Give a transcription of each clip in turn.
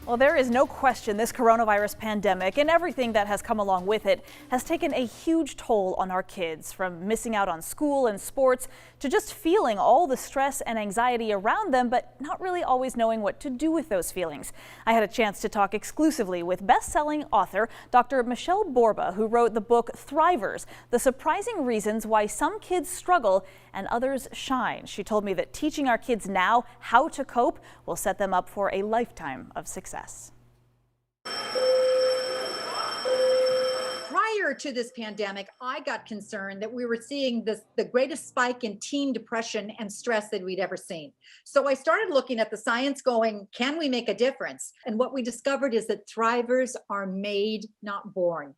Well, there is no question this coronavirus pandemic and everything that has come along with it has taken a huge toll on our kids, from missing out on school and sports to just feeling all the stress and anxiety around them, but not really always knowing what to do with those feelings. I had a chance to talk exclusively with best-selling author Dr. Michele Borba, who wrote the book Thrivers: The Surprising Reasons Why Some Kids Struggle and Others Shine. She told me that teaching our kids now how to cope will set them up for a lifetime of success. Prior to this pandemic, I got concerned that we were seeing the greatest spike in teen depression and stress that we'd ever seen. So I started looking at the science going, can we make a difference? And what we discovered is that thrivers are made, not born.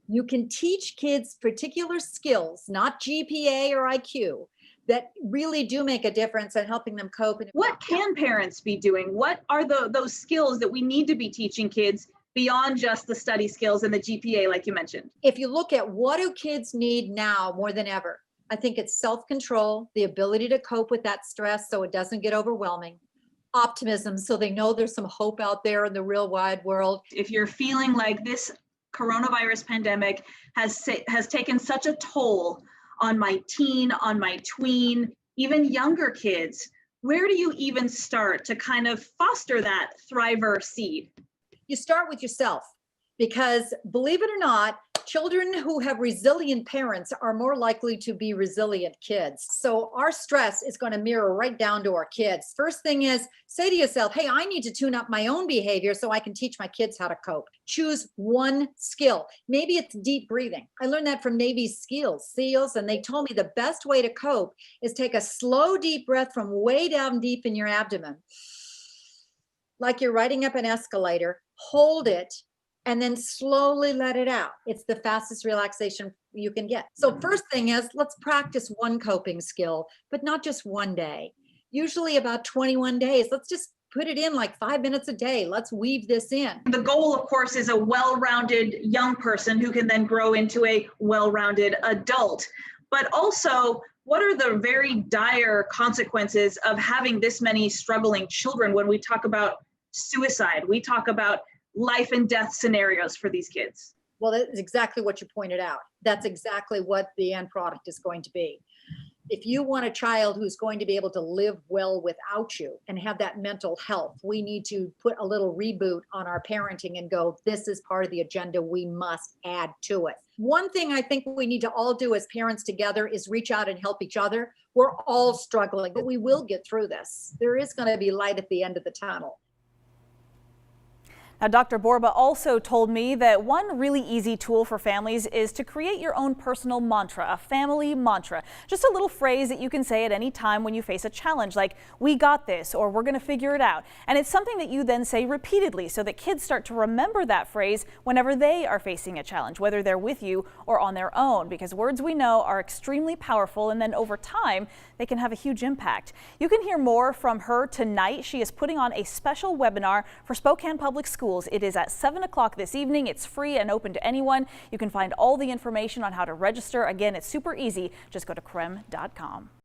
You can teach kids particular skills, not GPA or IQ, that really do make a difference in helping them cope. What can parents be doing? What are those skills that we need to be teaching kids beyond just the study skills and the GPA, like you mentioned? If you look at what do kids need now more than ever, I think it's self-control, the ability to cope with that stress so it doesn't get overwhelming, optimism so they know there's some hope out there in the real wide world. If you're feeling like this coronavirus pandemic has taken such a toll on my teen, on my tween, even younger kids, where do you even start to kind of foster that thriver seed? You start with yourself, because believe it or not, children who have resilient parents are more likely to be resilient kids. So our stress is going to mirror right down to our kids. First thing is, say to yourself, hey, I need to tune up my own behavior so I can teach my kids how to cope. Choose one skill. Maybe it's deep breathing. I learned that from Navy SEALs, and they told me the best way to cope is take a slow, deep breath from way down deep in your abdomen, like you're riding up an escalator. Hold it, and then slowly let it out. It's the fastest relaxation you can get. So first thing is, let's practice one coping skill, but not just one day. Usually about 21 days. Let's just put it in like 5 minutes a day. Let's weave this in. The goal, of course, is a well-rounded young person who can then grow into a well-rounded adult. But also, what are the very dire consequences of having this many struggling children when we talk about suicide? We talk about life and death scenarios for these kids. Well, that's exactly what you pointed out. That's exactly what the end product is going to be. If you want a child who's going to be able to live well without you and have that mental health, we need to put a little reboot on our parenting and go, this is part of the agenda we must add to it. One thing I think we need to all do as parents together is reach out and help each other. We're all struggling, but we will get through this. There is going to be light at the end of the tunnel. Now, Dr. Borba also told me that one really easy tool for families is to create your own personal mantra, a family mantra. Just a little phrase that you can say at any time when you face a challenge, like, we got this, or we're going to figure it out. And it's something that you then say repeatedly so that kids start to remember that phrase whenever they are facing a challenge, whether they're with you or on their own, because words, we know, are extremely powerful, and then over time they can have a huge impact. You can hear more from her tonight. She is putting on a special webinar for Spokane Public Schools. It is at 7 o'clock this evening. It's free and open to anyone. You can find all the information on how to register. Again, it's super easy. Just go to creme.com.